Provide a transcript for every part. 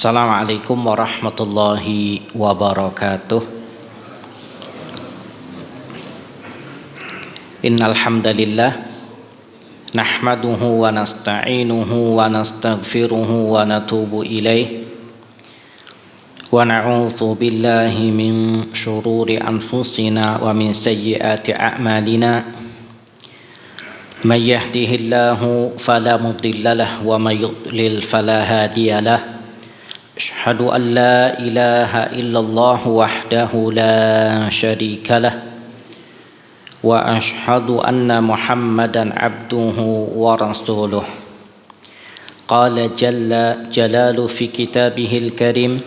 Assalamualaikum warahmatullahi wabarakatuh. Innal hamdalillah nahmaduhu wa nasta'inuhu wa nastaghfiruhu wa natubu ilaih wa na'udzu billahi min syururi anfusina wa min sayyiati a'malina. May yahdihillahu fala mudilla lahu wa may yudlil fala hadiya lahu. Asyhadu an la ilaha illallah wahdahu la syarika lah wa asyhadu anna Muhammadan abduhu wa rasuluh. Qala jalla jalalu fi kitabihil karim,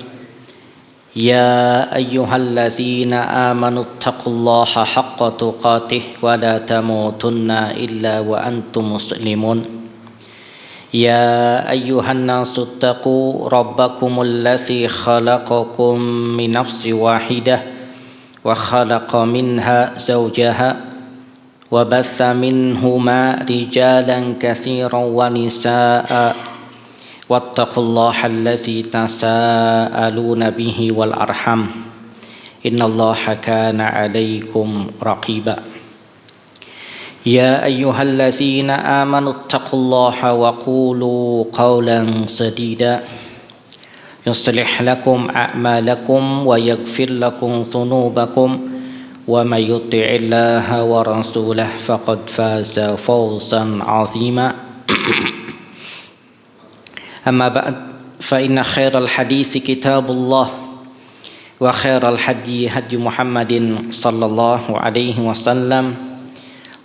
ya ayyuhalladzina amanu taqullaha haqqa tuqatih wa la tamutunna illa wa antum muslimun. Ya ayyuhan nasu taqu rabbakumul ladzi khalaqakum min nafsin wahidah wa khalaqa minha zawjaha wa bassa minhuma rijalan katsiran wa nisaa'a wattaqullaha alladzi tasaaluna bihi wal arham innallaha kana 'alaikum raqiba. Ya ayyuhalladzina amanu taqullaha wa qulu qawlan sadida yuslih lakum a'malakum wa yaghfir lakum dhunubakum wa may yuti'illaha wa rasulahu faqad faza fawzan 'azima. Amma ba'd, fa inna khairal hadits kitabullah wa khairal hadi hadi Muhammadin sallallahu alaihi wasallam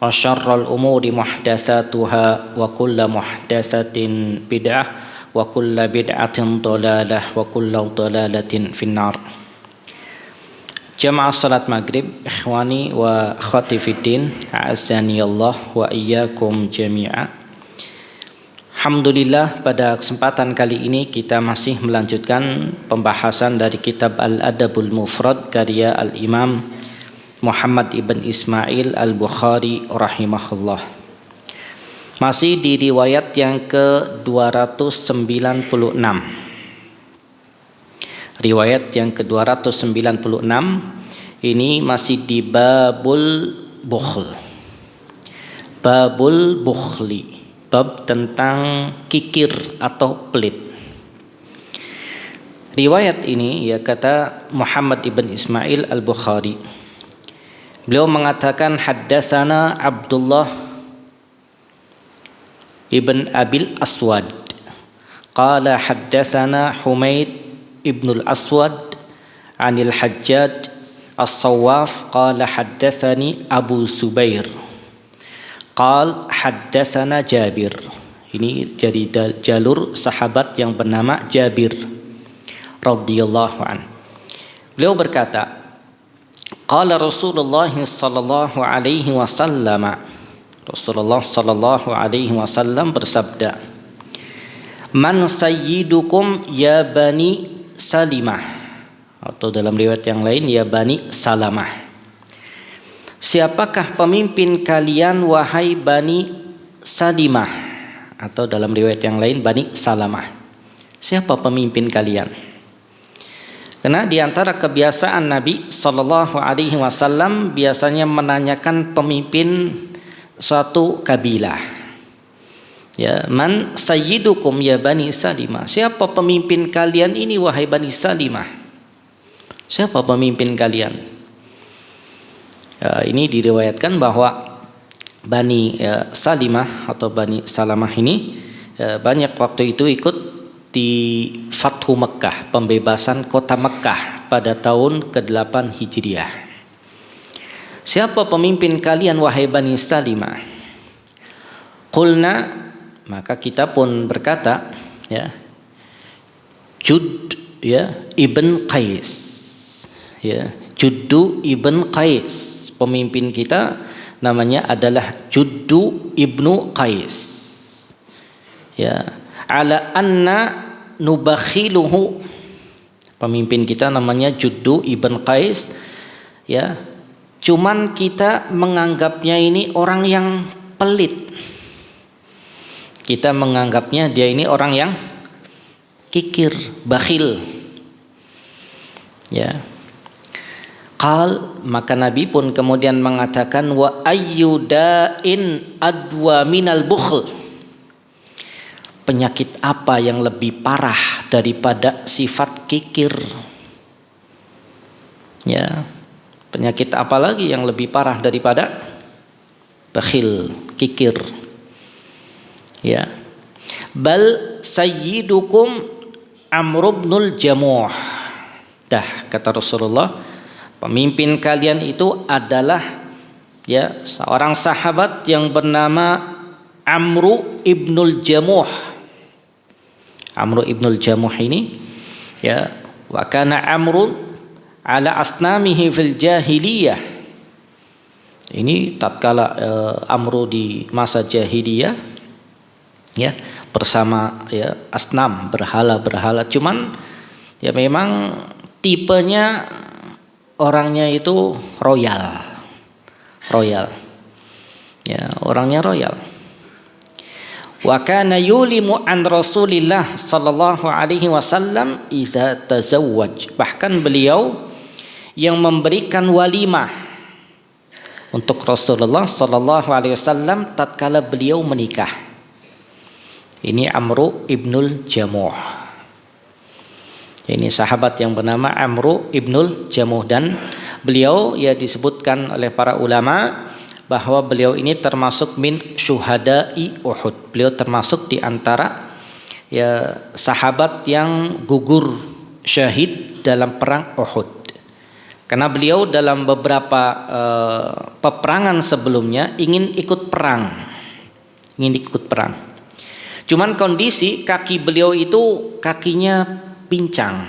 wa syarrul umuri muhdatsatuha wa kullu muhdatsatin bid'ah wa kullu bid'atin dhalalah wa kullu dhalalatin finnar. Jamaah salat maghrib, ikhwani wa akhwati fiddin, a'azzani Allah wa iyyakum jami'a. Alhamdulillah, pada kesempatan kali ini kita masih melanjutkan pembahasan dari kitab Al-Adabul Mufrad karya Al-Imam Muhammad ibn Ismail al-Bukhari rahimahullah. Masih di riwayat yang ke-296. Riwayat yang ke-296 ini masih di babul bukhl. Babul bukhli, bab tentang kikir atau pelit. Riwayat ini, ya, kata Muhammad ibn Ismail al-Bukhari, beliau mengatakan haddatsana Abdullah ibn Abil Aswad qala haddatsana Humaid ibn al-Aswad anil Hajjaj as-Sawwaf qala haddatsani Abu Zubair qala haddatsana Jabir. Ini dari jalur sahabat yang bernama Jabir radhiyallahu an. Beliau berkata, qala Rasulullah sallallahu alaihi wasallam, Rasulullah sallallahu alaihi wasallam bersabda, man sayyidukum ya bani Salimah, atau dalam riwayat yang lain ya bani Salamah. Siapakah pemimpin kalian wahai bani Salimah, atau dalam riwayat yang lain bani Salamah. Siapa pemimpin kalian? Karena di antara kebiasaan Nabi sallallahu alaihi wasallam biasanya menanyakan pemimpin suatu kabilah. Ya, man sayyidukum ya bani Salimah. Siapa pemimpin kalian ini wahai bani Salimah? Siapa pemimpin kalian? Ya, ini diriwayatkan bahwa bani Salimah atau bani Salamah ini banyak waktu itu ikut di Fathu Mekkah, pembebasan kota Mekkah pada tahun ke-8 Hijriah. Siapa pemimpin kalian wahai bani Salimah? Qulna, maka kita pun berkata, ya, Jud, ya, ibn Qais, ya, Juddu ibn Qais. Pemimpin kita namanya adalah Juddu ibnu Qais. Ya, ala anna nubakhiluhu, pemimpin kita namanya Juddu ibn Qais, ya, cuman kita menganggapnya ini orang yang pelit. Kita menganggapnya dia ini orang kikir, bakhil. Ya. Maka Nabi pun kemudian mengatakan, wa ayyuda'in adwa minal bukhl. Penyakit apa yang lebih parah daripada sifat kikir? Ya, penyakit apa lagi yang lebih parah daripada bakhil, kikir? Ya, bal sayyidukum Amr ibnul Jamuh. Dah, kata Rasulullah, pemimpin kalian itu adalah ya seorang sahabat yang bernama Amr ibnul Jamuh. Amr ibnul Jamuh ini ya, wa kana Amrun ala asnamihi fil jahiliyah. Ini tatkala Amr di masa jahiliyah ya, bersama ya asnam, berhala-berhala. Cuman ya memang tipenya orangnya itu royal. Ya, orangnya royal. Wa kana yulimu an Rasulillah sallallahu alaihi wasallam idza tazawwaj. Bahkan beliau yang memberikan walimah untuk Rasulullah sallallahu alaihi wasallam tatkala beliau menikah. Ini Amr ibnul Jamuh. Ini sahabat yang bernama Amr ibnul Jamuh, dan beliau ya disebutkan oleh para ulama bahwa beliau ini termasuk min syuhada'i Uhud. Beliau termasuk di antara ya sahabat yang gugur syahid dalam perang Uhud. Karena beliau dalam beberapa peperangan sebelumnya ingin ikut perang. Cuman kondisi kaki beliau itu kakinya pincang.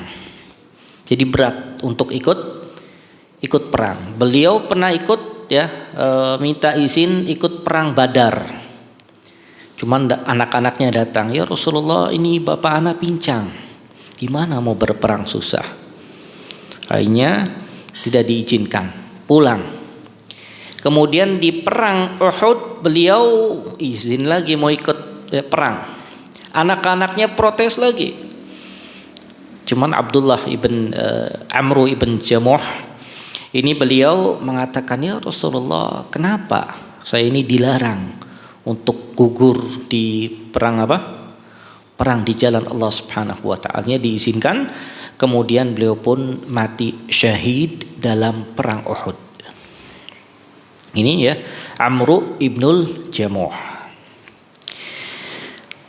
Jadi berat untuk ikut perang. Beliau pernah ikut ya, minta izin ikut perang Badar. Cuman anak-anaknya datang, ya Rasulullah, ini bapak anak pincang, gimana mau berperang, susah. Akhirnya tidak diizinkan, pulang. Kemudian di perang Uhud beliau izin lagi mau ikut perang. Anak-anaknya protes lagi. Cuman Abdullah ibn Amr ibn Jamuh ini beliau mengatakan, ya Rasulullah, kenapa saya ini dilarang untuk gugur di perang apa? Perang di jalan Allah Subhanahu wa taala. Diizinkan. Kemudian beliau pun mati syahid dalam perang Uhud. Ini ya Amr ibnul Jamuh.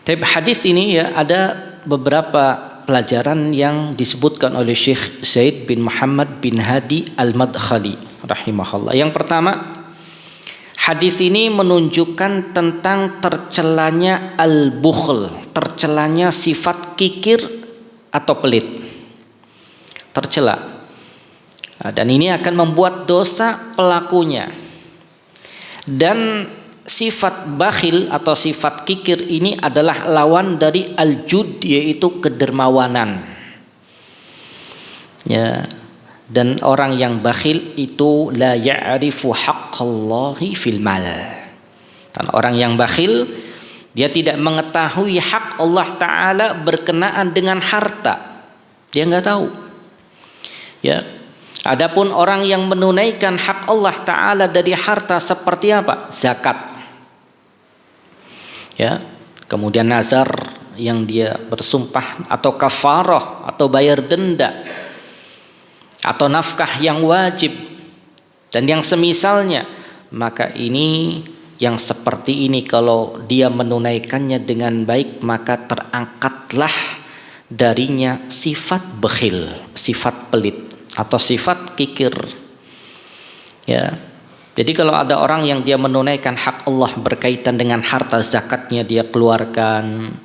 Tapi hadis ini ya ada beberapa pelajaran yang disebutkan oleh Syekh Zaid bin Muhammad bin Hadi Al-Madkhali rahimahullah. Yang pertama, hadis ini menunjukkan tentang tercelanya al-bukhl, tercelanya sifat kikir atau pelit. Tercela. Dan ini akan membuat dosa pelakunya. Dan sifat bakhil atau sifat kikir ini adalah lawan dari al-jud, yaitu kedermawanan. Ya, dan orang yang bakhil itu la ya'rifu haqqallahi fil mal. Dan orang yang bakhil dia tidak mengetahui hak Allah Ta'ala berkenaan dengan harta. Dia nggak tahu. Ya. Adapun orang yang menunaikan hak Allah Ta'ala dari harta seperti apa? Zakat. Ya, kemudian nazar yang dia bersumpah, atau kafarah, atau bayar denda, atau nafkah yang wajib dan yang semisalnya. Maka ini yang seperti ini kalau dia menunaikannya dengan baik, maka terangkatlah darinya sifat bakhil, sifat pelit atau sifat kikir. Ya. Jadi kalau ada orang yang dia menunaikan hak Allah berkaitan dengan harta zakatnya dia keluarkan,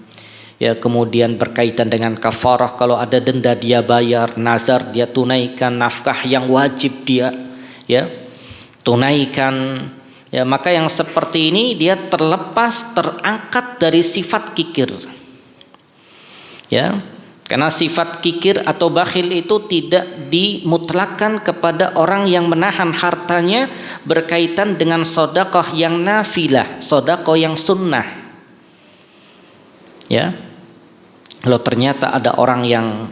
ya, kemudian berkaitan dengan kafarah, kalau ada denda dia bayar, nazar dia tunaikan, nafkah yang wajib dia ya tunaikan, ya, maka yang seperti ini dia terlepas, terangkat dari sifat kikir. Ya. Karena sifat kikir atau bakhil itu tidak dimutlakkan kepada orang yang menahan hartanya berkaitan dengan sedekah yang nafilah, sedekah yang sunnah. Ya. Kalau ternyata ada orang yang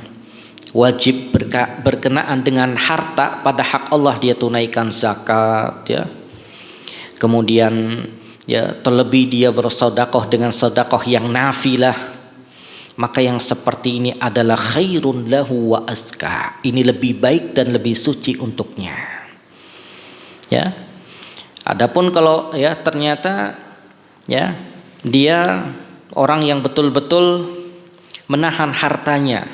wajib berkenaan dengan harta pada hak Allah, dia tunaikan zakat, ya. Kemudian ya terlebih dia bersedekah dengan sedekah yang nafilah, maka yang seperti ini adalah khairun lahu wa azka. Ini lebih baik dan lebih suci untuknya. Ya. Adapun kalau ya ternyata ya dia orang yang betul-betul menahan hartanya,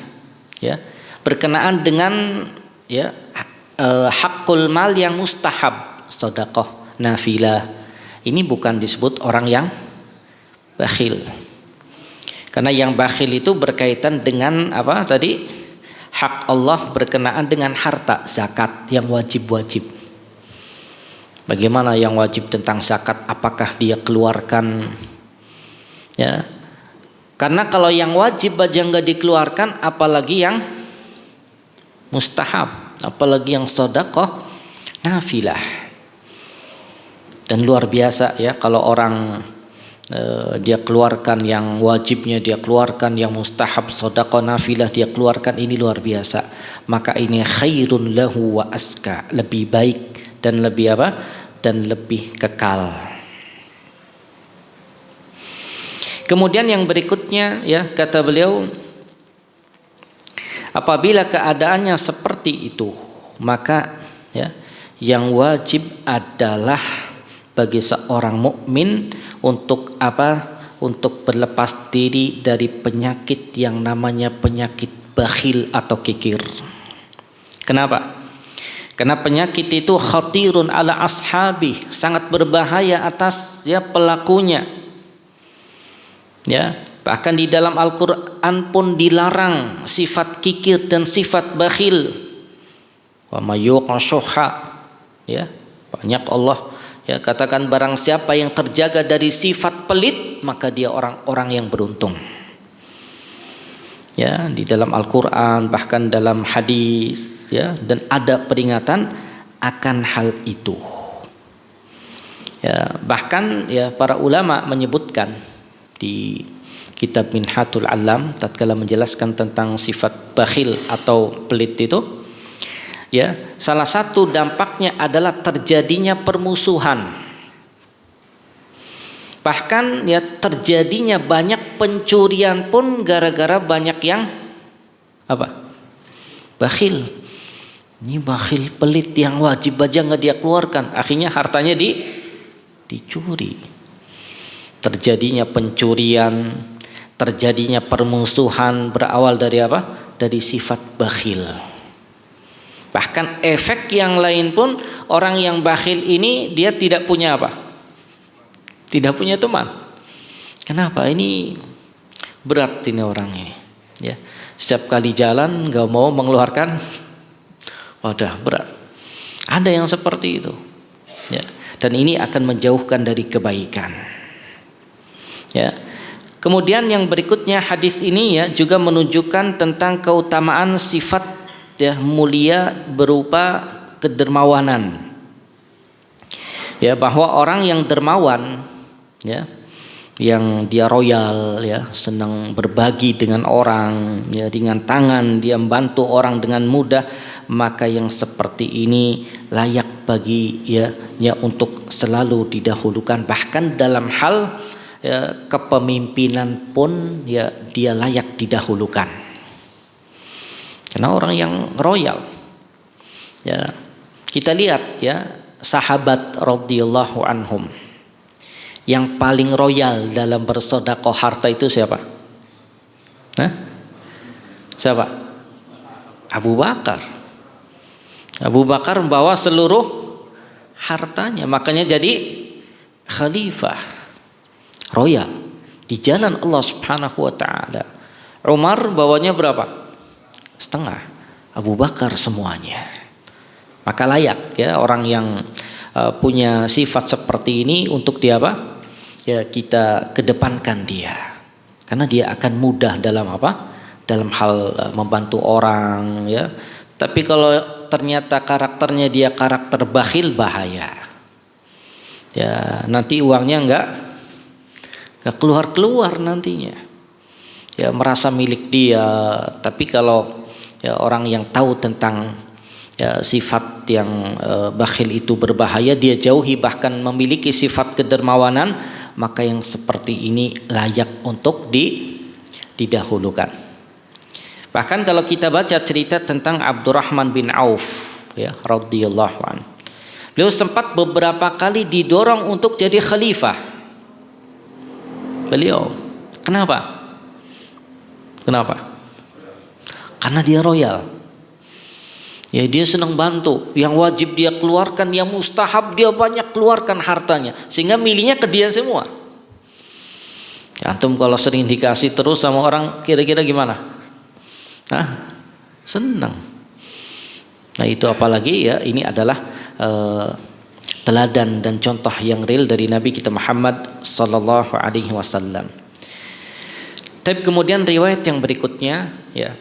ya, berkenaan dengan ya hakul mal yang mustahab, sedekah nafilah, ini bukan disebut orang yang bakhil. Karena yang bakhil itu berkaitan dengan apa tadi? Hak Allah berkenaan dengan harta, zakat yang wajib-wajib. Bagaimana yang wajib tentang zakat? Apakah dia keluarkan? Ya. Karena kalau yang wajib aja nggak dikeluarkan, apalagi yang mustahab, apalagi yang sedekah nafilah. Dan luar biasa ya kalau orang dia keluarkan yang wajibnya, dia keluarkan yang mustahab, sedekah nafilah dia keluarkan, ini luar biasa. Maka ini khairun lahu wa aska, lebih baik dan lebih apa? Dan lebih kekal. Kemudian yang berikutnya ya kata beliau, apabila keadaannya seperti itu, maka ya yang wajib adalah bagi seorang mukmin untuk apa? Untuk berlepas diri dari penyakit yang namanya penyakit bakhil atau kikir. Kenapa? Karena penyakit itu khatirun ala ashabi, sangat berbahaya atas ya pelakunya. Ya, bahkan di dalam Al-Qur'an pun dilarang sifat kikir dan sifat bakhil. Wa may yuqashuha, ya, banyak Allah ya katakan barang siapa yang terjaga dari sifat pelit, maka dia orang-orang yang beruntung. Ya, di dalam Al-Qur'an bahkan dalam hadis ya, dan ada peringatan akan hal itu. Ya, bahkan ya para ulama menyebutkan di kitab Minhatul Alam tatkala menjelaskan tentang sifat bakhil atau pelit itu, ya, salah satu dampaknya adalah terjadinya permusuhan. Bahkan ya terjadinya banyak pencurian pun gara-gara banyak yang apa? Bakhil. Ini bakhil pelit yang wajib aja nggak dia keluarkan, akhirnya hartanya dicuri. Terjadinya pencurian, terjadinya permusuhan berawal dari apa? Dari sifat bakhil. Bahkan efek yang lain pun, orang yang bakhil ini dia tidak punya apa? Tidak punya teman. Kenapa? Ini berat ini orangnya. Ya, setiap kali jalan nggak mau mengeluarkan, wadah berat. Ada yang seperti itu. Ya, dan ini akan menjauhkan dari kebaikan. Ya. Kemudian yang berikutnya hadis ini ya juga menunjukkan tentang keutamaan sifat ya mulia berupa kedermawanan. Ya, bahwa orang yang dermawan ya, yang dia royal ya, senang berbagi dengan orang ya, ringan tangan, dia membantu orang dengan mudah, maka yang seperti ini layak bagi ya untuk selalu didahulukan, bahkan dalam hal ya, kepemimpinan pun ya dia layak didahulukan. Karena orang yang royal. Ya, kita lihat ya sahabat radhiyallahu anhum. Yang paling royal dalam bersedekah harta itu siapa? Hah? Siapa? Abu Bakar. Abu Bakar membawa seluruh hartanya, makanya jadi khalifah royal di jalan Allah Subhanahu wa taala. Umar bawanya berapa? Setengah. Abu Bakar semuanya. Maka layak ya orang yang punya sifat seperti ini untuk dia apa? Ya kita kedepankan dia. Karena dia akan mudah dalam apa? Dalam hal membantu orang ya. Tapi kalau ternyata karakternya dia karakter bakhil, bahaya. Ya nanti uangnya enggak keluar-keluar nantinya. ya merasa milik dia. Tapi kalau ya orang yang tahu tentang ya sifat yang bakhil itu berbahaya, dia jauhi, bahkan memiliki sifat kedermawanan, maka yang seperti ini layak untuk didahulukan. Bahkan kalau kita baca cerita tentang Abdurrahman bin Auf ya radhiyallahu anhu, beliau sempat beberapa kali didorong untuk jadi khalifah. Beliau, kenapa? Karena dia royal. Ya, dia senang bantu. Yang wajib dia keluarkan, yang mustahab dia banyak keluarkan hartanya, sehingga milihnya ke dia semua. Antum kalau sering dikasih terus sama orang, kira-kira gimana? Senang. Nah itu apalagi ya, ini adalah teladan dan contoh yang real dari Nabi kita Muhammad sallallahu alaihi wasallam. Tapi kemudian riwayat yang berikutnya ya,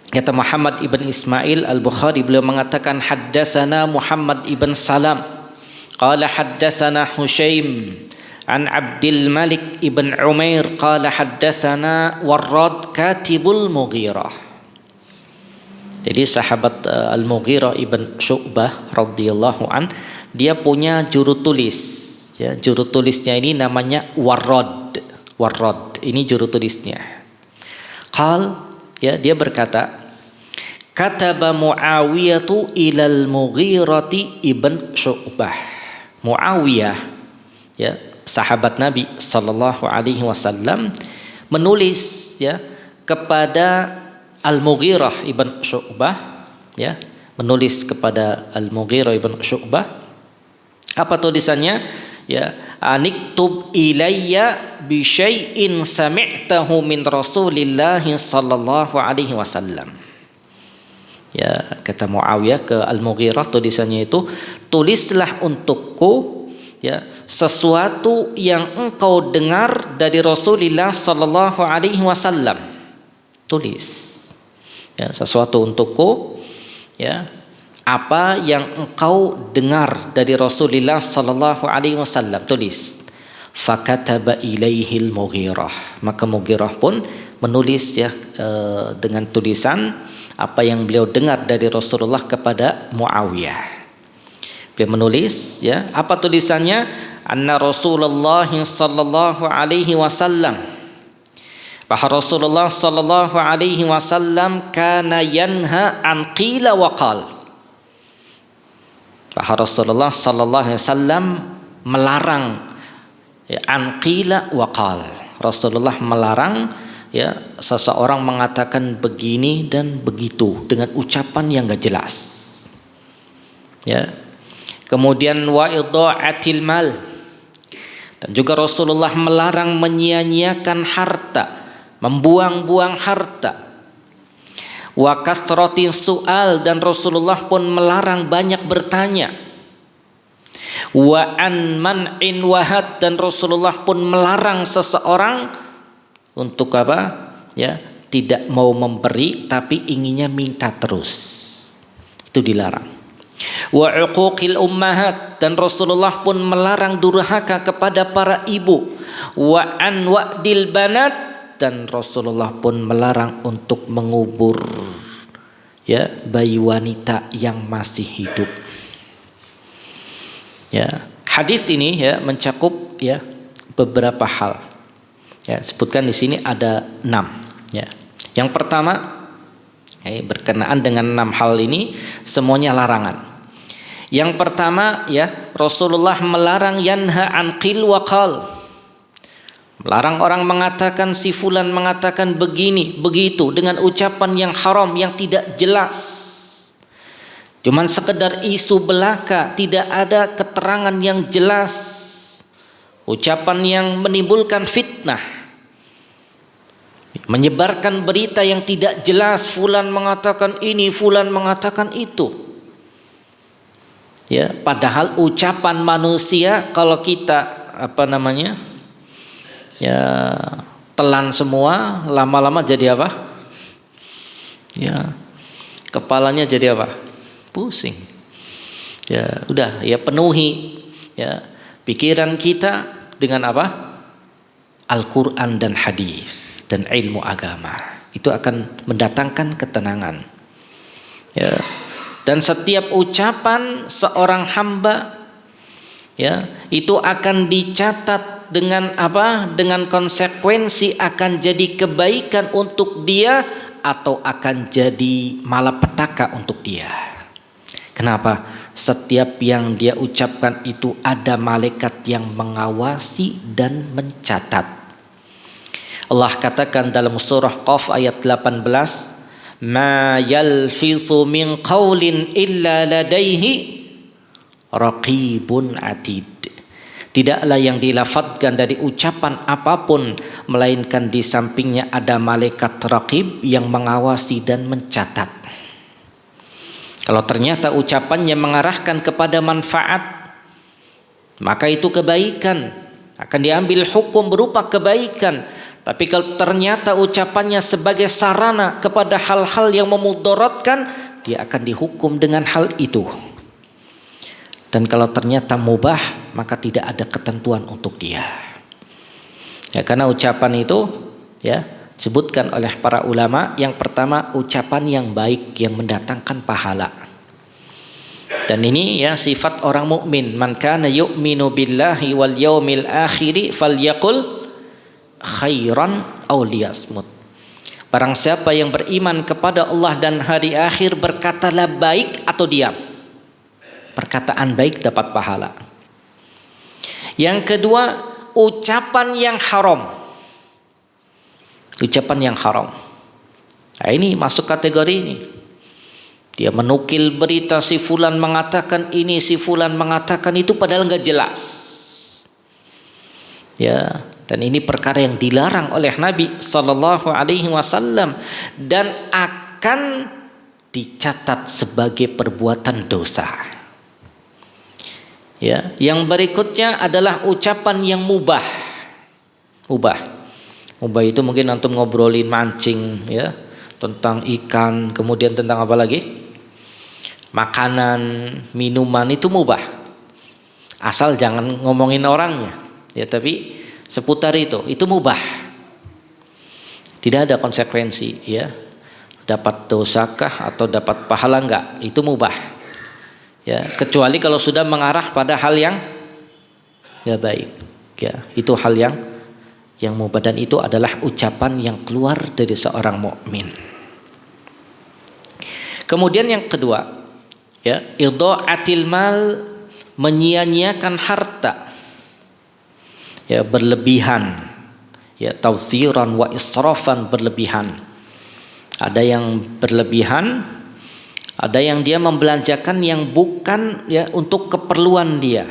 kata Muhammad ibn Ismail al-Bukhari, beliau mengatakan haddatsana Muhammad ibn Salam qala haddatsana Hushaim an Abdul Malik ibn Umair qala haddatsana Warrad katibul Mughirah. Jadi sahabat Al-Mughirah ibn Syu'bah radhiyallahu an, dia punya juru tulis ya, juru tulisnya ini namanya Warrad. Ini juru tulisnya. Ya, dia berkata, kataba Muawiyah ilal Mughirati ibn Syu'bah. Muawiyah ya, sahabat Nabi sallallahu alaihi wasallam, menulis ya kepada Al-Mughirah ibn Syu'bah ya, menulis kepada Al-Mughirah ibn Syu'bah. Apa tulisannya? Ya, aniktub ilayya bi syai'in sami'tahu min Rasulillah sallallahu alaihi wasallam. Ya, kata Muawiyah ke Al-Mughirah, tulisannya itu, tulislah untukku ya sesuatu yang engkau dengar dari Rasulullah sallallahu alaihi wasallam. Tulis ya, sesuatu untukku ya, apa yang engkau dengar dari Rasulullah sallallahu alaihi wasallam, tulis. Fakataba ilaihil Mughirah, maka Mughirah pun menulis ya dengan tulisan apa yang beliau dengar dari Rasulullah kepada Muawiyah. Beliau menulis ya, apa tulisannya? Anna Rasulullah sallallahu alaihi wasallam, bahwa Rasulullah sallallahu alaihi wasallam kana yanha an qila wa qal. Bahwa Rasulullah sallallahu alaihi wasallam melarang ya, an qila wa qal. Rasulullah melarang ya seseorang mengatakan begini dan begitu dengan ucapan yang enggak jelas. Ya. Kemudian wa idha'atil mal, dan juga Rasulullah melarang menyia-nyiakan harta, membuang-buang harta. Wa kasratin su'al, dan Rasulullah pun melarang banyak bertanya. Wa an man'in wahad, dan Rasulullah pun melarang seseorang untuk apa? Ya, tidak mau memberi tapi inginnya minta terus. Itu dilarang. Wa uquqil ummahat, dan Rasulullah pun melarang durhaka kepada para ibu. Wa an wa'dil banat, dan Rasulullah pun melarang untuk mengubur ya bayi wanita yang masih hidup. Ya, hadis ini ya mencakup ya beberapa hal. Ya, sebutkan di sini ada 6 ya. Yang pertama berkenaan dengan 6 hal ini semuanya larangan. Yang pertama ya, Rasulullah melarang yanha an qil wa qal. Melarang orang mengatakan, si fulan mengatakan begini, begitu, dengan ucapan yang haram, yang tidak jelas. Cuman sekedar isu belaka, tidak ada keterangan yang jelas. Ucapan yang menimbulkan fitnah, menyebarkan berita yang tidak jelas, fulan mengatakan ini, fulan mengatakan itu. Ya, padahal ucapan manusia kalau kita ya telan semua, lama-lama jadi apa? Ya, kepalanya jadi apa? Pusing. Ya, udah ya, penuhi ya pikiran kita dengan apa? Al-Qur'an dan hadis. dan ilmu agama. Itu akan mendatangkan ketenangan. Ya. Dan setiap ucapan seorang hamba, ya, itu akan dicatat dengan apa? Dengan konsekuensi akan jadi kebaikan untuk dia atau akan jadi malapetaka untuk dia. Kenapa? Setiap yang dia ucapkan itu ada malaikat yang mengawasi dan mencatat. Allah katakan dalam surah Qaf ayat 18, "Ma yalfithu min qaulin illa ladaihi raqibun atid." Tidaklah yang dilafadzkan dari ucapan apapun melainkan di sampingnya ada malaikat raqib yang mengawasi dan mencatat. Kalau ternyata ucapannya mengarahkan kepada manfaat, maka itu kebaikan, akan diambil hukum berupa kebaikan. Tapi kalau ternyata ucapannya sebagai sarana kepada hal-hal yang memudaratkan, dia akan dihukum dengan hal itu. Dan kalau ternyata mubah, maka tidak ada ketentuan untuk dia. Ya, karena ucapan itu, ya, disebutkan oleh para ulama, yang pertama ucapan yang baik yang mendatangkan pahala. Dan ini ya sifat orang mukmin, man kana yu'minu billahi wal yaumil akhir falyaqul khairan aw liyasmut. Barang siapa yang beriman kepada Allah dan hari akhir, berkatalah baik atau diam. Perkataan baik dapat pahala. Yang kedua, ucapan yang haram. Ucapan yang haram. Nah, ini masuk kategori ini. Dia menukil berita si fulan mengatakan ini, si fulan mengatakan itu, padahal enggak jelas. Ya, dan ini perkara yang dilarang oleh Nabi sallallahu alaihi wasallam dan akan dicatat sebagai perbuatan dosa. Ya, yang berikutnya adalah ucapan yang mubah. Mubah itu mungkin antum ngobrolin mancing, ya, tentang ikan, kemudian tentang apa lagi? Makanan, minuman, itu mubah. Asal jangan ngomongin orangnya, ya, tapi seputar itu mubah. Tidak ada konsekuensi, ya. Dapat dosakah atau dapat pahala enggak? Itu mubah. Ya, kecuali kalau sudah mengarah pada hal yang enggak baik. Ya, itu hal yang mubah, dan itu adalah ucapan yang keluar dari seorang mukmin. Kemudian yang kedua, ya, idha'atil mal, menyia-nyiakan harta. Ya, berlebihan. Ya, tawthiran wa israfan, berlebihan. Ada yang berlebihan, ada yang dia membelanjakan yang bukan, ya, untuk keperluan dia.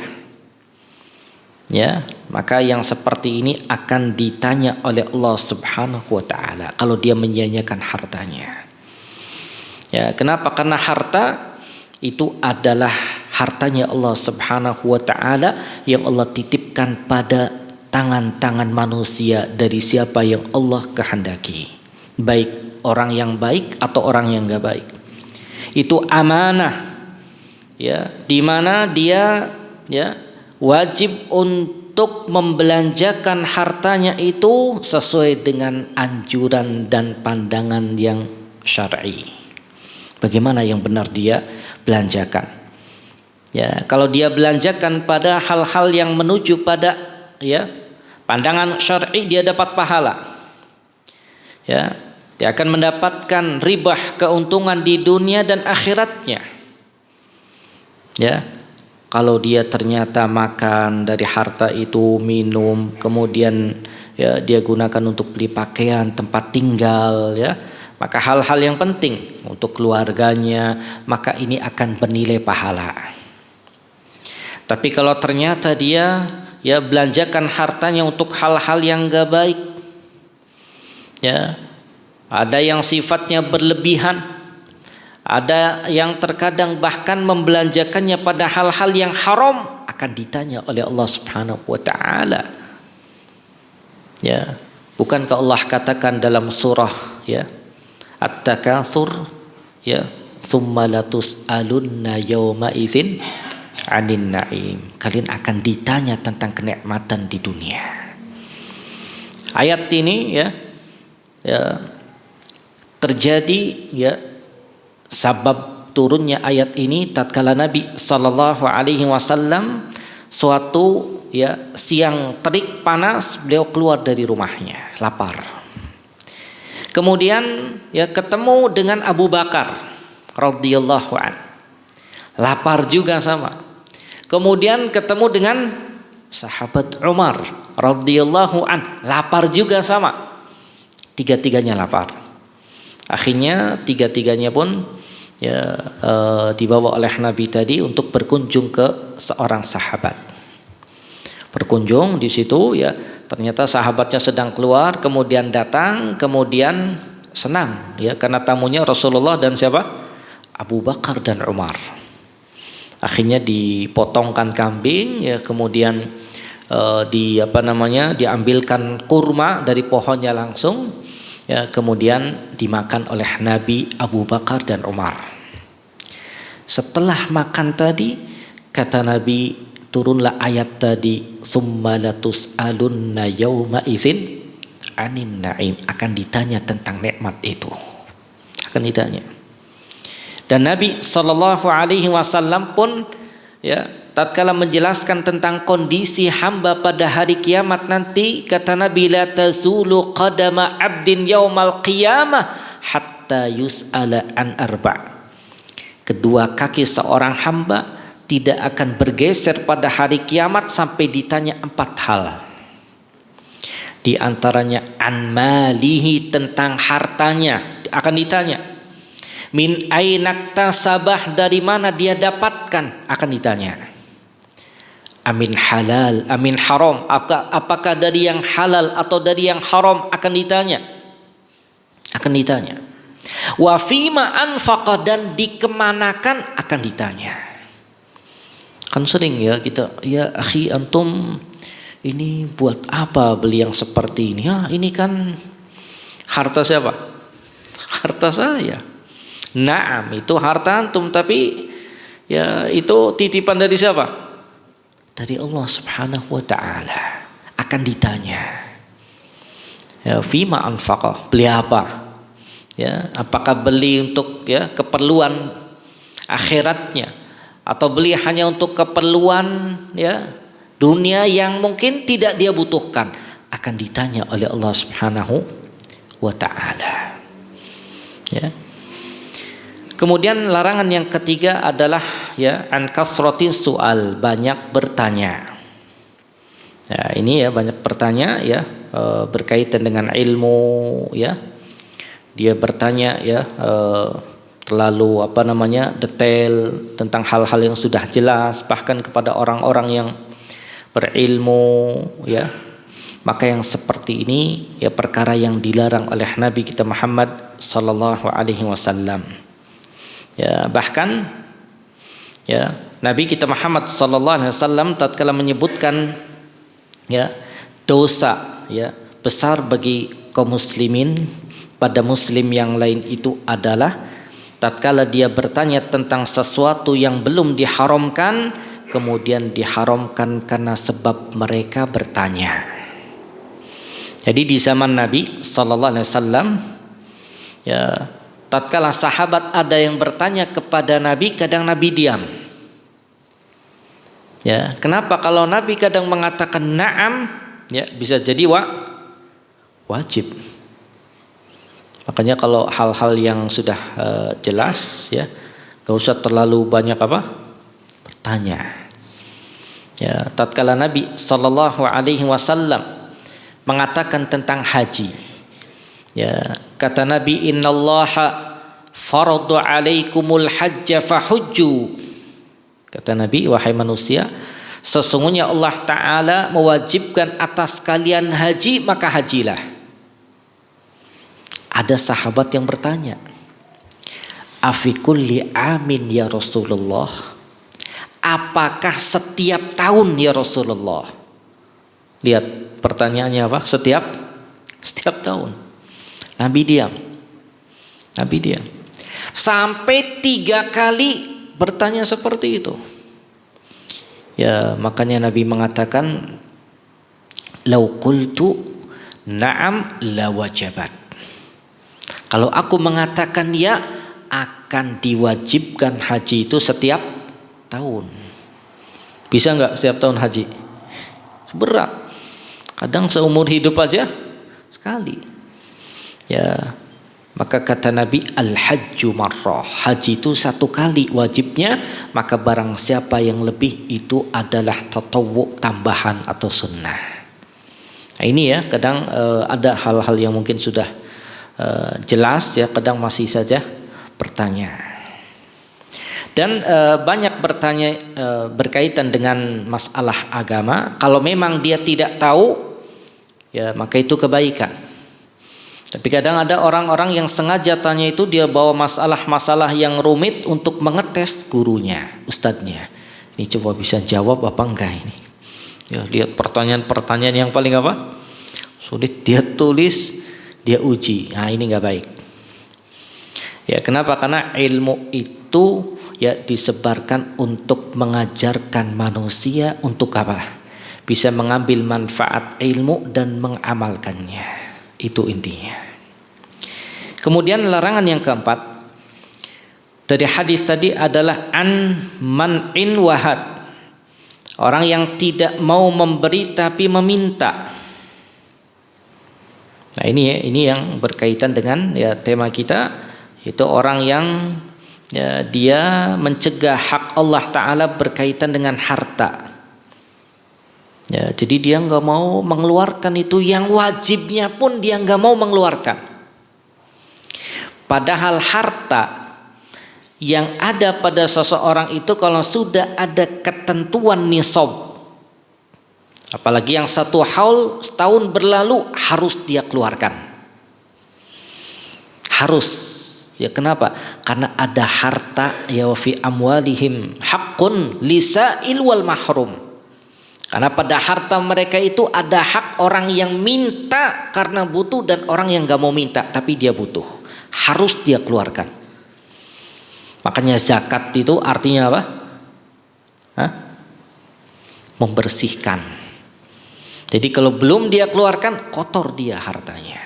Ya, maka yang seperti ini akan ditanya oleh Allah Subhanahu wa taala kalau dia menyia-nyiakan hartanya. Ya, kenapa? Karena harta itu adalah hartanya Allah Subhanahu wa taala yang Allah titipkan pada tangan-tangan manusia dari siapa yang Allah kehendaki. Baik orang yang baik atau orang yang enggak baik. Itu amanah. Ya, di mana dia, ya, wajib untuk membelanjakan hartanya itu sesuai dengan anjuran dan pandangan yang syar'i. Bagaimana yang benar dia belanjakan. Ya, kalau dia belanjakan pada hal-hal yang menuju pada, ya, pandangan syar'i, dia dapat pahala. Ya, dia akan mendapatkan ribah, keuntungan di dunia dan akhiratnya. Ya, kalau dia ternyata makan dari harta itu, minum, kemudian, ya, dia gunakan untuk beli pakaian, tempat tinggal, ya, maka hal-hal yang penting untuk keluarganya, maka ini akan bernilai pahala. Tapi kalau ternyata dia, ya, belanjakan hartanya untuk hal-hal yang enggak baik, ya, ada yang sifatnya berlebihan, ada yang terkadang bahkan membelanjakannya pada hal-hal yang haram, akan ditanya oleh Allah Subhanahu wa taala. Ya, bukankah Allah katakan dalam surah, ya, At-Takatsur, ya, tsumma latus'alunna yauma idzin 'anin na'im. Kalian akan ditanya tentang kenikmatan di dunia. Ayat ini, ya, ya terjadi ya sabab turunnya ayat ini tatkala Nabi sallallahu alaihi wasallam suatu ya siang terik panas beliau keluar dari rumahnya lapar. Kemudian ya ketemu dengan Abu Bakar radhiyallahu an. Lapar juga sama. Kemudian ketemu dengan sahabat Umar radhiyallahu an, lapar juga sama. Tiga-tiganya lapar. Akhirnya tiga-tiganya pun ya dibawa oleh Nabi tadi untuk berkunjung ke seorang sahabat. Berkunjung di situ ya ternyata sahabatnya sedang keluar, kemudian datang, kemudian senang ya karena tamunya Rasulullah dan siapa? Abu Bakar dan Umar. Akhirnya dipotongkan kambing ya kemudian diambilkan kurma dari pohonnya langsung ya kemudian dimakan oleh Nabi, Abu Bakar dan Umar. Setelah makan tadi kata Nabi turunlah ayat tadi summa latus'alunna yauma idzin anin na'im, akan ditanya tentang nikmat itu, akan ditanya. Dan Nabi sallallahu alaihi wasallam pun ya tatkala menjelaskan tentang kondisi hamba pada hari kiamat nanti kata Nabi la tazulu qadama 'abdin yaumal qiyamah hatta yus'ala an arba'. Kedua kaki seorang hamba tidak akan bergeser pada hari kiamat sampai ditanya 4 hal. Di antaranya an malihi, tentang hartanya akan ditanya. Min ainaktasabah, dari mana dia dapatkan, akan ditanya. Amin halal, amin haram, apakah dari yang halal atau dari yang haram, akan ditanya. Akan ditanya. Wa fima anfaqa, dan dikemanakan, akan ditanya. Kan sering ya kita, ya akhi antum ini buat apa beli yang seperti ini? Ya ini kan harta siapa? Harta saya. Naam, itu harta antum, tapi ya itu titipan dari siapa? Dari Allah Subhanahu wa taala. Akan ditanya. Ya, fima anfaqa, beli apa? Ya, apakah beli untuk ya keperluan akhiratnya atau beli hanya untuk keperluan ya dunia yang mungkin tidak dia butuhkan? Akan ditanya oleh Allah Subhanahu wa taala. Ya. Kemudian larangan yang ketiga adalah ya an kasratin su'al, banyak bertanya. Ya, ini ya banyak bertanya ya berkaitan dengan ilmu ya. Dia bertanya ya terlalu detail tentang hal-hal yang sudah jelas bahkan kepada orang-orang yang berilmu ya. Maka yang seperti ini ya perkara yang dilarang oleh Nabi kita Muhammad sallallahu alaihi wasallam. Ya, bahkan ya Nabi kita Muhammad sallallahu alaihi wasallam tatkala menyebutkan ya dosa ya besar bagi kaum muslimin pada muslim yang lain itu adalah tatkala dia bertanya tentang sesuatu yang belum diharamkan kemudian diharamkan karena sebab mereka bertanya. Jadi di zaman Nabi sallallahu alaihi wasallam ya tatkala sahabat ada yang bertanya kepada Nabi, kadang Nabi diam. Ya, kenapa? Kalau Nabi kadang mengatakan na'am, ya bisa jadi wajib. Makanya kalau hal-hal yang sudah jelas, ya, gak usah terlalu banyak bertanya. Ya, tatkala Nabi sallallahu alaihi wasallam mengatakan tentang haji. Ya, kata Nabi innallaha faradu alaikumul hajja fahujju. Kata Nabi, wahai manusia, sesungguhnya Allah Ta'ala mewajibkan atas kalian haji, maka hajilah. Ada sahabat yang bertanya, afi kulli amin ya Rasulullah, apakah setiap tahun ya Rasulullah? Lihat pertanyaannya apa? Setiap tahun. Nabi diam. Sampai 3 kali bertanya seperti itu. Ya, makanya Nabi mengatakan lau qultu na'am la wajabat. Kalau aku mengatakan ya, akan diwajibkan haji itu setiap tahun. Bisa nggak setiap tahun haji? Berat. Kadang seumur hidup aja sekali. Ya, maka kata Nabi, al-hajju marrah, haji itu satu kali wajibnya, maka barang siapa yang lebih itu adalah tatawwu, tambahan atau sunnah. Nah, ini ya, kadang ada hal-hal yang mungkin sudah jelas ya, kadang masih saja bertanya. Dan banyak bertanya berkaitan dengan masalah agama. Kalau memang dia tidak tahu, ya maka itu kebaikan. Tapi kadang ada orang-orang yang sengaja tanya itu, dia bawa masalah-masalah yang rumit untuk mengetes gurunya, ustadznya. Ini coba bisa jawab apa enggak ini? Ya, lihat pertanyaan-pertanyaan yang paling apa? Sulit, dia tulis, dia uji. Nah, ini enggak baik. Ya, kenapa? Karena ilmu itu ya disebarkan untuk mengajarkan manusia untuk apa? Bisa mengambil manfaat ilmu dan mengamalkannya. Itu intinya. Kemudian larangan yang keempat dari hadis tadi adalah an man'in wahad. Orang yang tidak mau memberi tapi meminta. Nah, ini yang berkaitan dengan ya tema kita, itu orang yang ya, dia mencegah hak Allah Ta'ala berkaitan dengan harta. Ya, jadi dia nggak mau mengeluarkan itu yang wajibnya pun dia nggak mau mengeluarkan. Padahal harta yang ada pada seseorang itu kalau sudah ada ketentuan nisab, apalagi yang 1 haul setahun berlalu, harus dia keluarkan. Harus. Ya, kenapa? Karena ada harta ya, fi amwalihim haqqun lisa'il wal mahrum. Karena pada harta mereka itu ada hak orang yang minta karena butuh dan orang yang gak mau minta tapi dia butuh. Harus dia keluarkan. Makanya zakat itu artinya apa? Membersihkan. Jadi kalau belum dia keluarkan, kotor dia hartanya.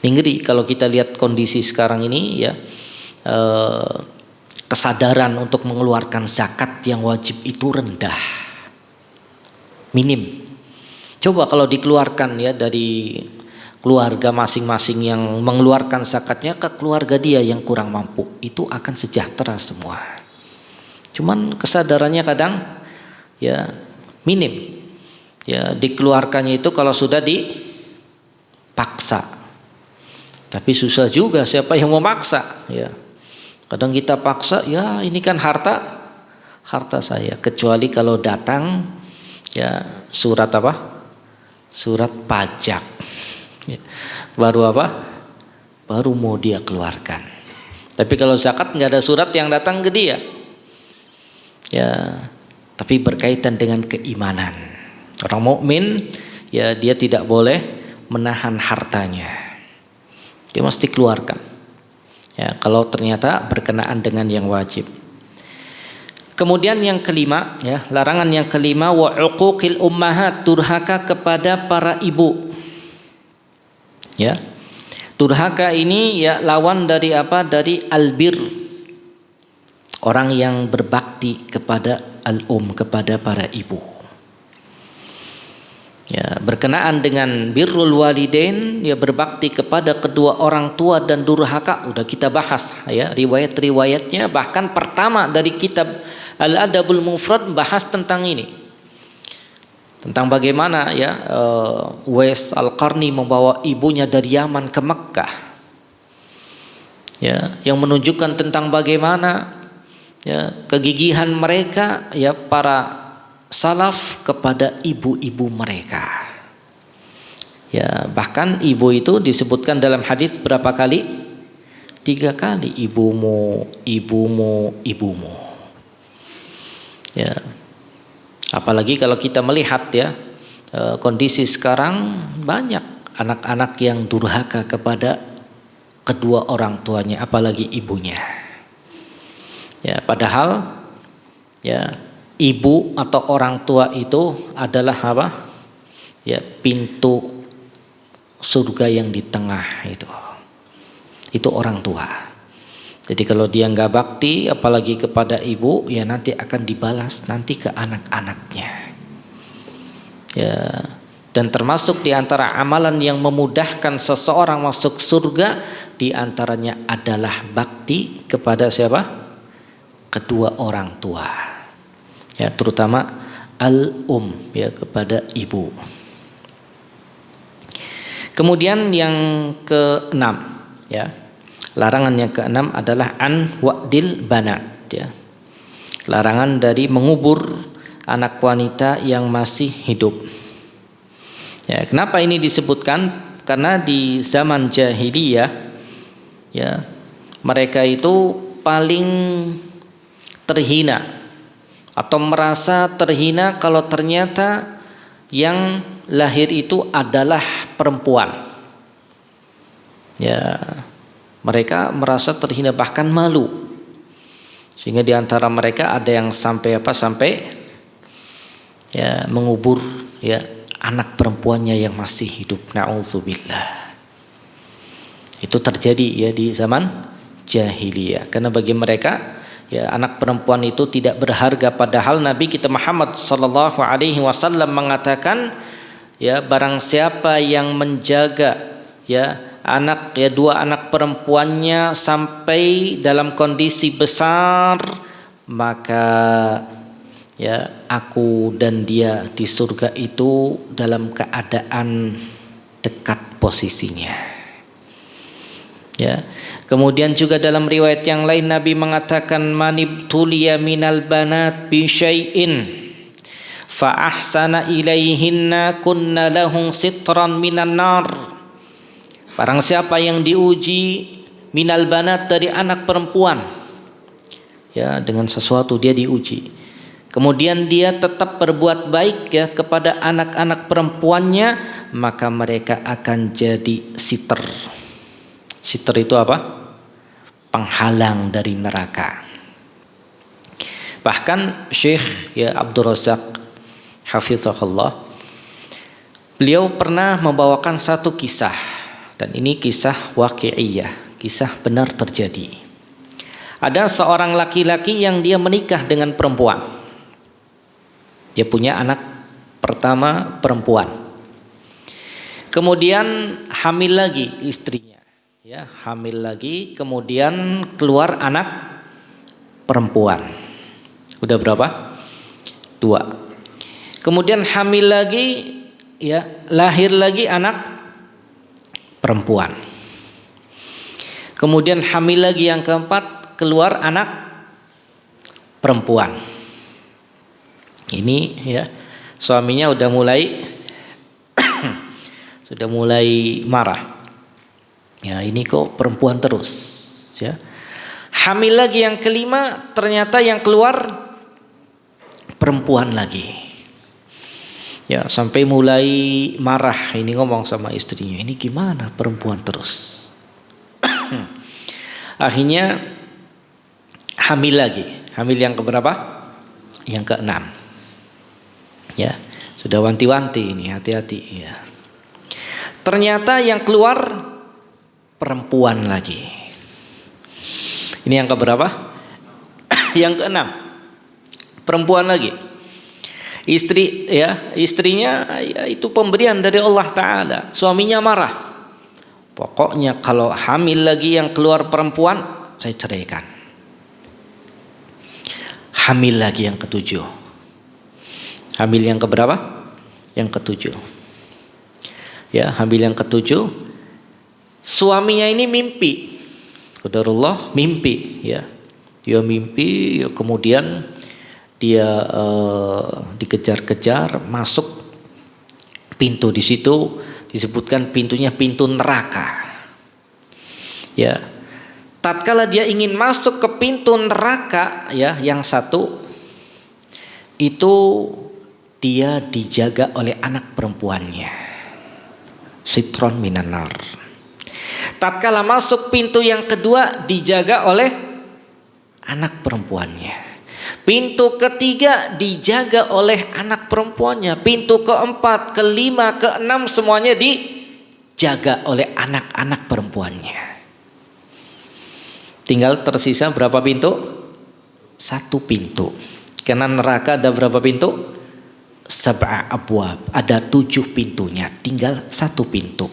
Ngeri kalau kita lihat kondisi sekarang ini ya, kesadaran untuk mengeluarkan zakat yang wajib itu rendah. Minim. Coba kalau dikeluarkan ya dari keluarga masing-masing yang mengeluarkan zakatnya ke keluarga dia yang kurang mampu, itu akan sejahtera semua. Cuman kesadarannya kadang ya minim. Ya dikeluarkannya itu kalau sudah dipaksa. Tapi susah juga siapa yang mau maksa ya. Kadang kita paksa, ya ini kan harta saya, kecuali kalau datang ya surat apa? Surat pajak. Ya. Baru apa? Baru mau dia keluarkan. Tapi kalau zakat nggak ada surat yang datang ke dia. Ya, tapi berkaitan dengan keimanan. Orang mukmin ya dia tidak boleh menahan hartanya. Dia mesti keluarkan. Ya, kalau ternyata berkenaan dengan yang wajib. Kemudian yang kelima ya, larangan yang kelima wa uquqil ummahat, durhaka kepada para ibu. Ya. Durhaka ini ya lawan dari apa? Dari albir. Orang yang berbakti kepada kepada para ibu. Ya, berkenaan dengan birrul walidain, ya berbakti kepada kedua orang tua dan durhaka, udah kita bahas ya riwayat-riwayatnya, bahkan pertama dari kitab Al-Adabul Mufrad bahas tentang ini. Tentang bagaimana ya Uwais Al-Qarni membawa ibunya dari Yaman ke Mekkah. Ya, yang menunjukkan tentang bagaimana ya kegigihan mereka ya para salaf kepada ibu-ibu mereka. Ya, bahkan ibu itu disebutkan dalam hadis berapa kali? 3 kali, ibumu, ibumu, ibumu. Ya. Apalagi kalau kita melihat ya kondisi sekarang, banyak anak-anak yang durhaka kepada kedua orang tuanya, apalagi ibunya. Ya, padahal ya ibu atau orang tua itu adalah apa? Ya, pintu surga yang di tengah itu. itu orang tua. Jadi kalau dia nggak bakti apalagi kepada ibu, ya nanti akan dibalas nanti ke anak-anaknya. Ya, dan termasuk di antara amalan yang memudahkan seseorang masuk surga, di antaranya adalah bakti kepada siapa? Kedua orang tua. Ya, terutama ya, kepada ibu. Kemudian yang keenam, ya. Larangan yang keenam adalah an wa'dil banat, ya. Larangan dari mengubur anak wanita yang masih hidup. Ya, kenapa ini disebutkan? Karena di zaman jahiliyah, ya, mereka itu paling terhina atau merasa terhina kalau ternyata yang lahir itu adalah perempuan. Ya, mereka merasa terhina bahkan malu. Sehingga di antara mereka ada yang sampai ya mengubur ya anak perempuannya yang masih hidup. Na'udzubillah. Itu terjadi ya di zaman jahiliyah. Karena bagi mereka ya anak perempuan itu tidak berharga, padahal Nabi kita Muhammad sallallahu alaihi wasallam mengatakan ya barang siapa yang menjaga ya dua anak perempuannya sampai dalam kondisi besar, maka ya aku dan dia di surga itu dalam keadaan dekat posisinya. Ya. Kemudian juga dalam riwayat yang lain Nabi mengatakan manibtuliya minal banat bi syai'in fa ahsana ilaihinna kunna lahum sitran minan nar. Barang siapa yang diuji minal banat dari anak perempuan, ya dengan sesuatu dia diuji, kemudian dia tetap berbuat baik ya kepada anak-anak perempuannya, maka mereka akan jadi siter. Siter itu apa? Penghalang dari neraka. Bahkan Syekh ya Abdul Razak hafizahullah, beliau pernah membawakan satu kisah. Dan ini kisah waqi'iyah, kisah benar terjadi. Ada seorang laki-laki yang dia menikah dengan perempuan. Dia punya anak pertama perempuan. Kemudian hamil lagi istrinya. Ya, hamil lagi, kemudian keluar anak perempuan. Udah berapa? 2. Kemudian hamil lagi, ya, lahir lagi anak perempuan. Kemudian hamil lagi yang keempat, keluar anak perempuan. Ini ya suaminya udah mulai sudah mulai marah. Ya ini kok perempuan terus. Ya. Hamil lagi yang kelima, ternyata yang keluar perempuan lagi. Ya sampai mulai marah, ini ngomong sama istrinya, ini gimana perempuan terus. Akhirnya hamil lagi. Hamil yang keberapa? Yang ke-6. Ya sudah wanti-wanti ini, hati-hati ya. Ternyata yang keluar perempuan lagi. Ini yang keberapa? Yang ke-6. Perempuan lagi. Istrinya ya itu pemberian dari Allah Ta'ala. Suaminya marah. Pokoknya kalau hamil lagi yang keluar perempuan, saya ceraikan. Hamil lagi yang ke-7. Hamil yang keberapa? Yang ke-7. Ya, hamil yang ke-7. Suaminya ini mimpi. Qadarullah mimpi ya. Dia mimpi ya, kemudian dia dikejar-kejar masuk pintu, di situ disebutkan pintunya pintu neraka. Ya. Tatkala dia ingin masuk ke pintu neraka ya yang satu itu dia dijaga oleh anak perempuannya. Sitron minan nar. Tatkala masuk pintu yang kedua dijaga oleh anak perempuannya. Pintu ketiga dijaga oleh anak perempuannya. Pintu keempat, kelima, keenam semuanya dijaga oleh anak-anak perempuannya. Tinggal tersisa berapa pintu? 1 pintu. Karena neraka ada berapa pintu? 7 abwab. Ada 7 pintunya. Tinggal 1 pintu.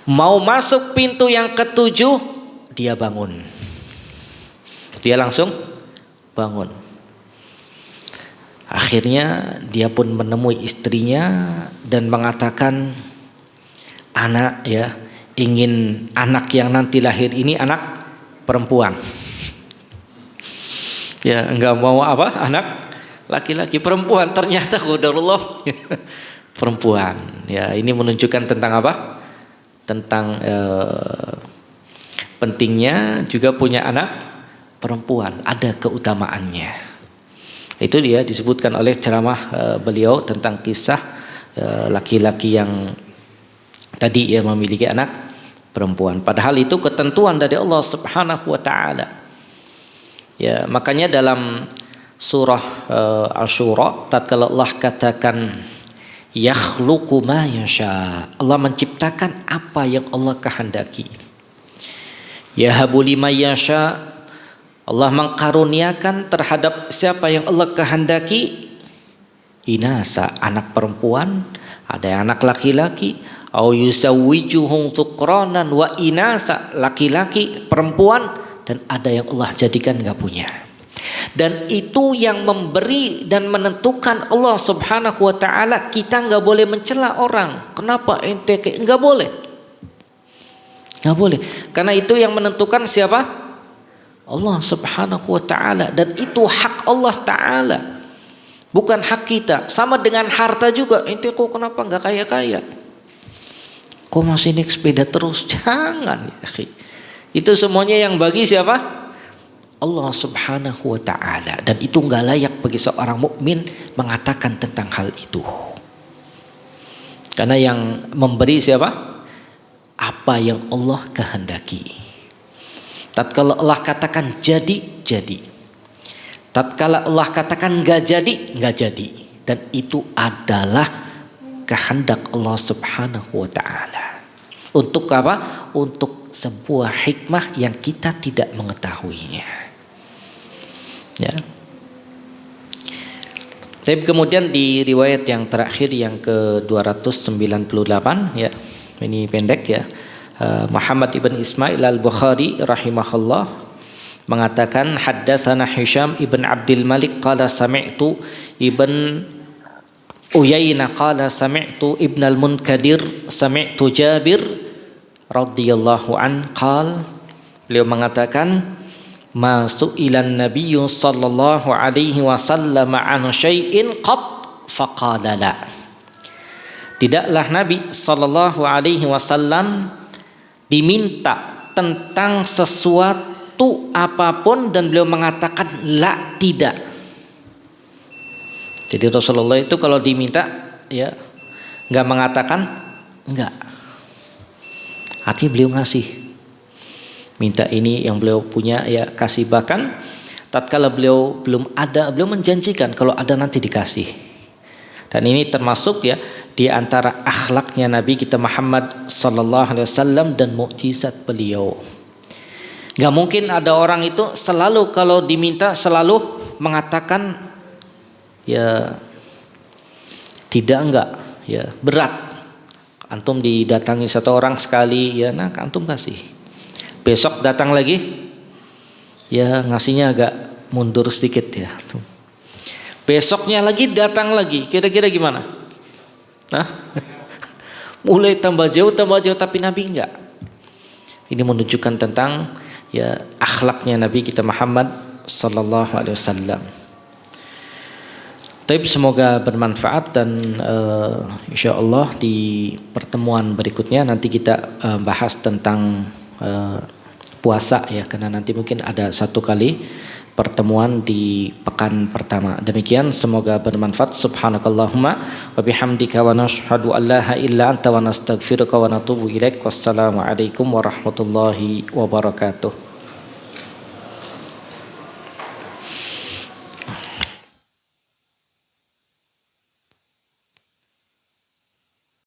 Mau masuk pintu yang ke-7, dia bangun. Dia langsung bangun. Akhirnya dia pun menemui istrinya dan mengatakan, anak ya, ingin anak yang nanti lahir ini anak perempuan. Ya, enggak mau apa? Anak laki-laki. Perempuan, ternyata qadarullah perempuan. Ya, ini menunjukkan tentang apa? Tentang pentingnya juga punya anak perempuan, ada keutamaannya. Itu dia disebutkan oleh ceramah beliau tentang kisah laki-laki yang tadi ya memiliki anak perempuan. Padahal itu ketentuan dari Allah Subhanahu wa taala. Ya, makanya dalam surah Asy-Syura tatkala Allah katakan yakhluqu ma yasha, Allah menciptakan apa yang Allah kehendaki. Yahabu liman yasha, Allah mengkaruniakan terhadap siapa yang Allah kehendaki inasa, anak perempuan, ada yang anak laki-laki, au yusawwijuhum dzukuranan wa inasa, laki-laki perempuan, dan ada yang Allah jadikan enggak punya. Dan itu yang memberi dan menentukan Allah Subhanahu wa taala. Kita enggak boleh mencela orang. Kenapa ente enggak boleh? Enggak boleh. Karena itu yang menentukan siapa? Allah Subhanahu wa taala, dan itu hak Allah taala, bukan hak kita. Sama dengan harta juga, ente kok kenapa enggak kaya-kaya? Kok masih naik sepeda terus? Jangan ya, akhi. Itu semuanya yang bagi siapa? Allah Subhanahu wa taala, dan itu enggak layak bagi seorang mukmin mengatakan tentang hal itu. Karena yang memberi siapa? Apa yang Allah kehendaki. Tatkala Allah katakan jadi, jadi. Tatkala Allah katakan enggak jadi. Dan itu adalah kehendak Allah Subhanahu wa taala. Untuk apa? Untuk sebuah hikmah yang kita tidak mengetahuinya. Ya. Tapi kemudian di riwayat yang terakhir yang ke-298 ya. Ini pendek ya. Muhammad ibn Ismail al-Bukhari rahimahullah mengatakan haddatsana Hisham ibn Abdul Malik qala sami'tu ibn Uyainah qala sami'tu ibn al-Munkadir sami'tu Jabir radhiyallahu an qala, beliau mengatakan ma su'ilan nabiyyu sallallahu alaihi wasallam an syai'in qat faqala la. Tidaklah Nabi sallallahu alaihi wasallam diminta tentang sesuatu apapun dan beliau mengatakan la, tidak. Jadi Rasulullah itu kalau diminta ya enggak mengatakan enggak. Artinya beliau ngasih. Minta ini yang beliau punya ya kasih, bahkan tatkala beliau belum ada beliau menjanjikan kalau ada nanti dikasih. Dan ini termasuk ya di antara akhlaknya Nabi kita Muhammad sallallahu alaihi wasallam dan mukjizat beliau. Gak mungkin ada orang itu selalu kalau diminta selalu mengatakan ya tidak, enggak ya, berat. Antum didatangi satu orang sekali ya, nah antum kasih. Besok datang lagi ya ngasihnya agak mundur sedikit ya. Besoknya lagi datang lagi, kira-kira gimana? Nah, mulai tambah jauh tapi Nabi enggak. Ini menunjukkan tentang ya akhlaknya Nabi kita Muhammad sallallahu alaihi wasallam. Tapi semoga bermanfaat dan insyaallah di pertemuan berikutnya nanti kita bahas tentang puasa ya, karena nanti mungkin ada satu kali pertemuan di pekan pertama. Demikian, semoga bermanfaat. Subhanakallahumma wa bihamdika wa nashhadu an la ilaha illa anta wa nastaghfiruka wa natubu ilaik. Wassalamu alaikum warahmatullahi wabarakatuh.